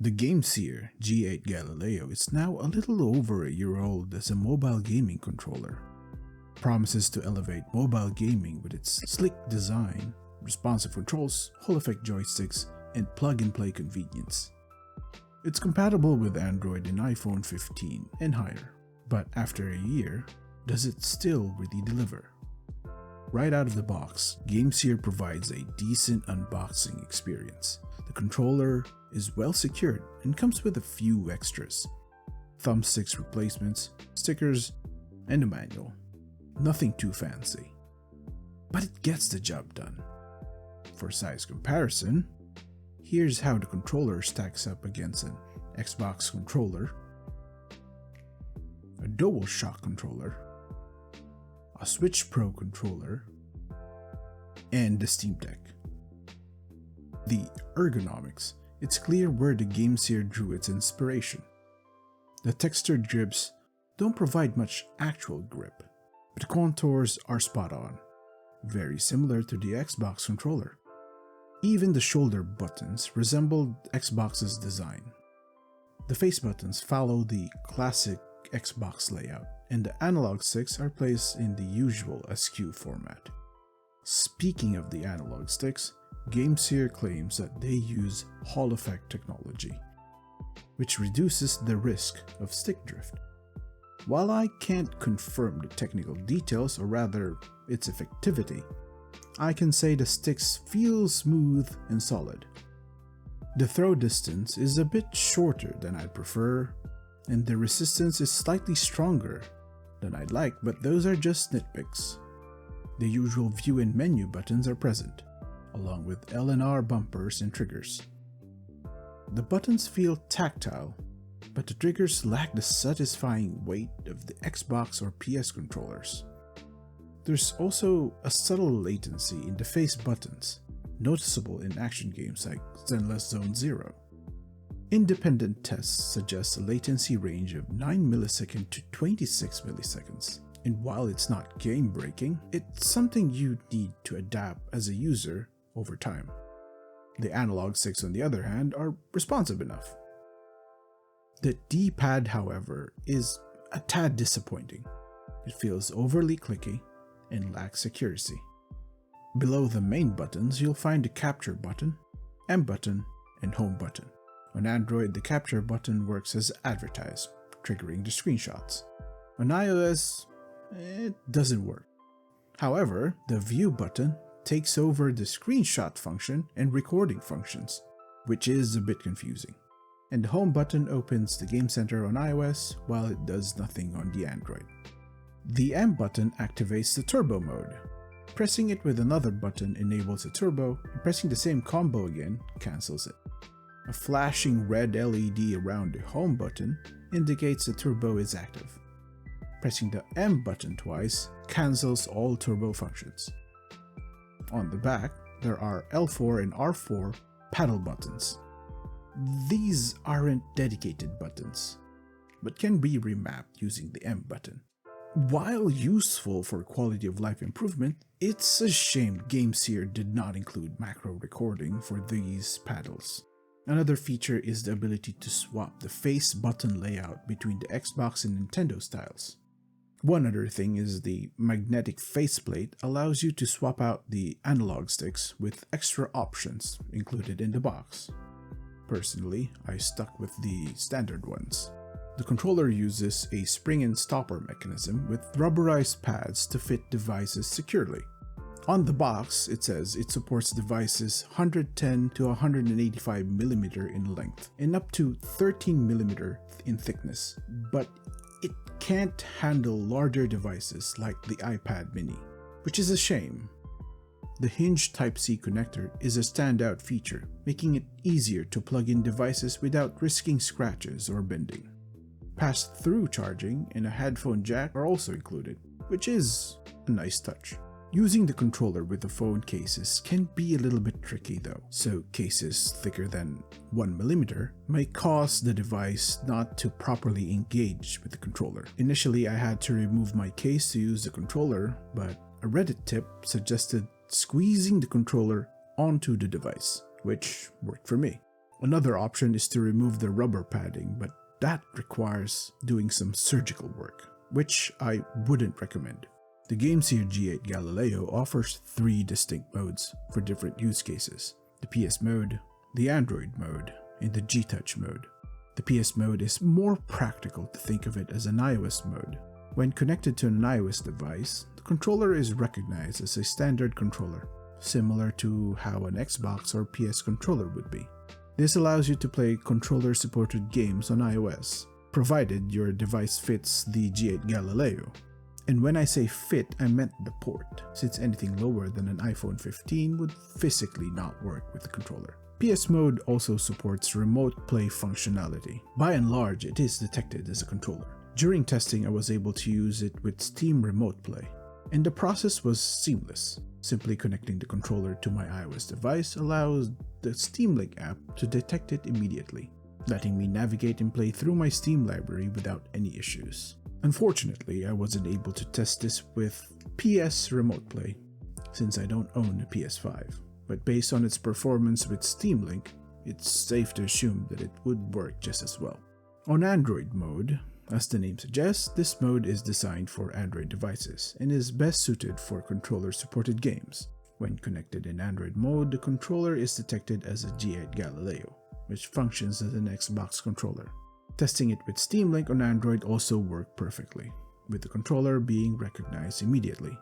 The GameSir G8 Galileo is now a little over a year old as a mobile gaming controller. Promises to elevate mobile gaming with its sleek design, responsive controls, Hall effect joysticks, and plug-and-play convenience. It's compatible with Android and iPhone 15 and higher, but after a year, does it still really deliver? Right out of the box, GameSir provides a decent unboxing experience. The controller is well secured and comes with a few extras: thumbsticks replacements, stickers, and a manual. Nothing too fancy, but it gets the job done. For size comparison, here's how the controller stacks up against an Xbox controller, a DualShock controller, a Switch Pro controller, and the Steam Deck. The ergonomics. It's clear where the GameSir drew its inspiration. The textured grips don't provide much actual grip, but the contours are spot on, very similar to the Xbox controller. Even the shoulder buttons resemble Xbox's design. The face buttons follow the classic Xbox layout, and the analog sticks are placed in the usual SQ format. Speaking of the analog sticks, GameSir claims that they use Hall effect technology, which reduces the risk of stick drift. While I can't confirm the technical details, or rather its effectivity, I can say the sticks feel smooth and solid. The throw distance is a bit shorter than I'd prefer, and the resistance is slightly stronger than I'd like, but those are just nitpicks. The usual view and menu buttons are present, along with L and R bumpers and triggers. The buttons feel tactile, but the triggers lack the satisfying weight of the Xbox or PS controllers. There's also a subtle latency in the face buttons, noticeable in action games like Zenless Zone Zero. Independent tests suggest a latency range of 9 milliseconds to 26 milliseconds, and while it's not game-breaking, it's something you need to adapt as a user over time. The analog sticks, on the other hand, are responsive enough. The D-pad, however, is a tad disappointing. It feels overly clicky and lacks accuracy. Below the main buttons, you'll find the capture button, M button, and home button. On Android, the capture button works as advertised, triggering the screenshots. On iOS, it doesn't work. However, the view button takes over the screenshot function and recording functions, which is a bit confusing. And the home button opens the Game Center on iOS while it does nothing on the Android. The M button activates the turbo mode. Pressing it with another button enables a turbo, and pressing the same combo again cancels it. A flashing red LED around the home button indicates the turbo is active. Pressing the M button twice cancels all turbo functions. On the back, there are L4 and R4 paddle buttons. These aren't dedicated buttons, but can be remapped using the M button. While useful for quality of life improvement, it's a shame GameSir did not include macro recording for these paddles. Another feature is the ability to swap the face button layout between the Xbox and Nintendo styles. One other thing is the magnetic faceplate allows you to swap out the analog sticks with extra options included in the box. Personally, I stuck with the standard ones. The controller uses a spring and stopper mechanism with rubberized pads to fit devices securely. On the box, it says it supports devices 110 to 185mm in length and up to 13mm in thickness, but it can't handle larger devices like the iPad mini, which is a shame. The hinge Type-C connector is a standout feature, making it easier to plug in devices without risking scratches or bending. Pass-through charging and a headphone jack are also included, which is a nice touch. Using the controller with the phone cases can be a little bit tricky though, so cases thicker than 1mm may cause the device not to properly engage with the controller. Initially, I had to remove my case to use the controller, but a Reddit tip suggested squeezing the controller onto the device, which worked for me. Another option is to remove the rubber padding, but that requires doing some surgical work, which I wouldn't recommend. The GameSir G8 Galileo offers 3 distinct modes for different use cases: the PS mode, the Android mode, and the G-Touch mode. The PS mode is more practical to think of it as an iOS mode. When connected to an iOS device, the controller is recognized as a standard controller, similar to how an Xbox or PS controller would be. This allows you to play controller-supported games on iOS, provided your device fits the G8 Galileo. And when I say fit, I meant the port, since anything lower than an iPhone 15 would physically not work with the controller. PS mode also supports remote play functionality. By and large, it is detected as a controller. During testing, I was able to use it with Steam Remote Play, and the process was seamless. Simply connecting the controller to my iOS device allows the Steam Link app to detect it immediately, letting me navigate and play through my Steam library without any issues. Unfortunately, I wasn't able to test this with PS Remote Play, since I don't own a PS5. But based on its performance with Steam Link, it's safe to assume that it would work just as well. On Android mode, as the name suggests, this mode is designed for Android devices and is best suited for controller-supported games. When connected in Android mode, the controller is detected as a G8 Galileo, which functions as an Xbox controller. Testing it with Steam Link on Android also worked perfectly, with the controller being recognized immediately.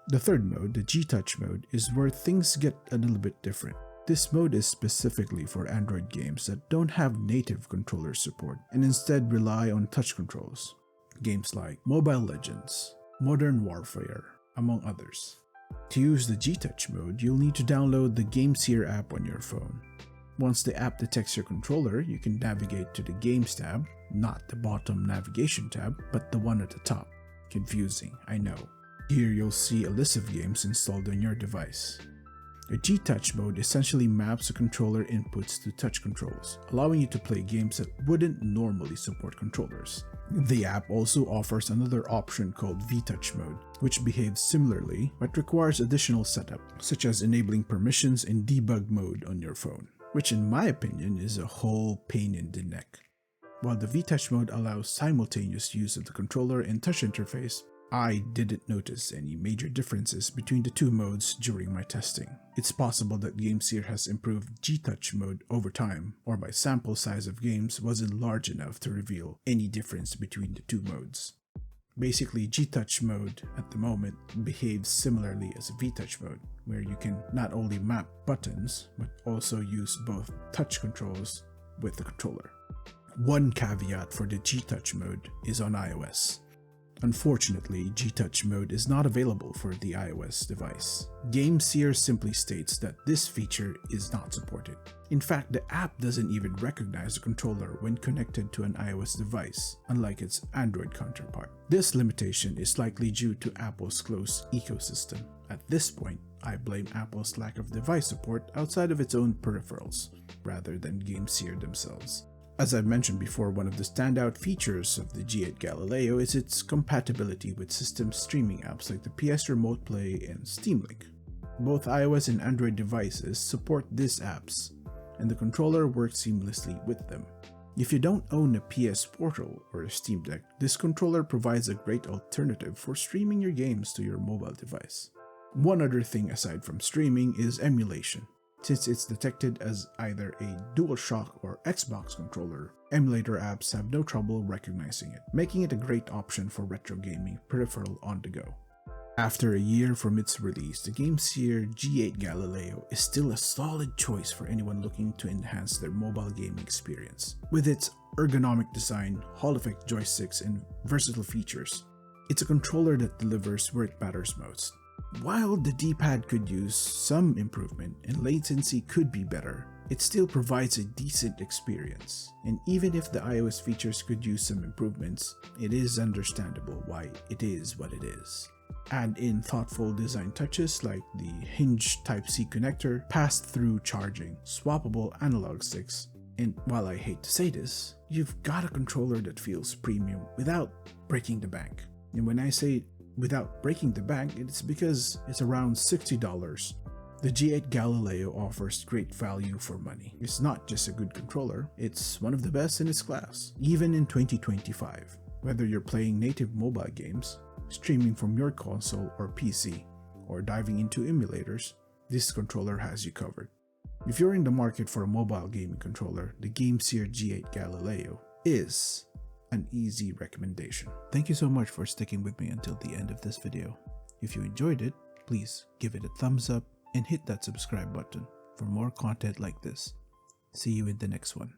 The third mode, the G-Touch mode, is where things get a little bit different. This mode is specifically for Android games that don't have native controller support and instead rely on touch controls. Games like Mobile Legends, Modern Warfare, among others. To use the G-Touch mode, you'll need to download the GameSir app on your phone. Once the app detects your controller, you can navigate to the Games tab, not the bottom navigation tab, but the one at the top. Confusing, I know. Here you'll see a list of games installed on your device. A G-Touch mode essentially maps the controller inputs to touch controls, allowing you to play games that wouldn't normally support controllers. The app also offers another option called V-Touch mode, which behaves similarly but requires additional setup, such as enabling permissions in debug mode on your phone, which in my opinion is a whole pain in the neck. While the V-Touch mode allows simultaneous use of the controller and touch interface, I didn't notice any major differences between the two modes during my testing. It's possible that GameSir has improved G-Touch mode over time, or my sample size of games wasn't large enough to reveal any difference between the two modes. Basically, G-Touch mode at the moment behaves similarly as a V-Touch mode, where you can not only map buttons, but also use both touch controls with the controller. One caveat for the G-Touch mode is on iOS. Unfortunately, G-Touch mode is not available for the iOS device. GameSir simply states that this feature is not supported. In fact, the app doesn't even recognize the controller when connected to an iOS device, unlike its Android counterpart. This limitation is likely due to Apple's closed ecosystem. At this point, I blame Apple's lack of device support outside of its own peripherals, rather than GameSir themselves. As I mentioned before, one of the standout features of the G8 Galileo is its compatibility with system streaming apps like the PS Remote Play and Steam Link. Both iOS and Android devices support these apps, and the controller works seamlessly with them. If you don't own a PS Portal or a Steam Deck, this controller provides a great alternative for streaming your games to your mobile device. One other thing aside from streaming is emulation. Since it's detected as either a DualShock or Xbox controller, emulator apps have no trouble recognizing it, making it a great option for retro gaming peripheral on the go. After a year from its release, the GameSir G8 Galileo is still a solid choice for anyone looking to enhance their mobile gaming experience. With its ergonomic design, Hall effect joysticks, and versatile features, it's a controller that delivers where it matters most. While the D-pad could use some improvement and latency could be better, it still provides a decent experience. And even if the iOS features could use some improvements, it is understandable why it is what it is. Add in thoughtful design touches like the hinge Type-C connector, pass-through charging, swappable analog sticks, and while I hate to say this, you've got a controller that feels premium without breaking the bank. And when I say without breaking the bank, it's because it's around $60. The G8 Galileo offers great value for money. It's not just a good controller, it's one of the best in its class, even in 2025. Whether you're playing native mobile games, streaming from your console or PC, or diving into emulators, this controller has you covered. If you're in the market for a mobile gaming controller, the GameSir G8 Galileo is an easy recommendation. Thank you so much for sticking with me until the end of this video. If you enjoyed it, please give it a thumbs up and hit that subscribe button for more content like this. See you in the next one.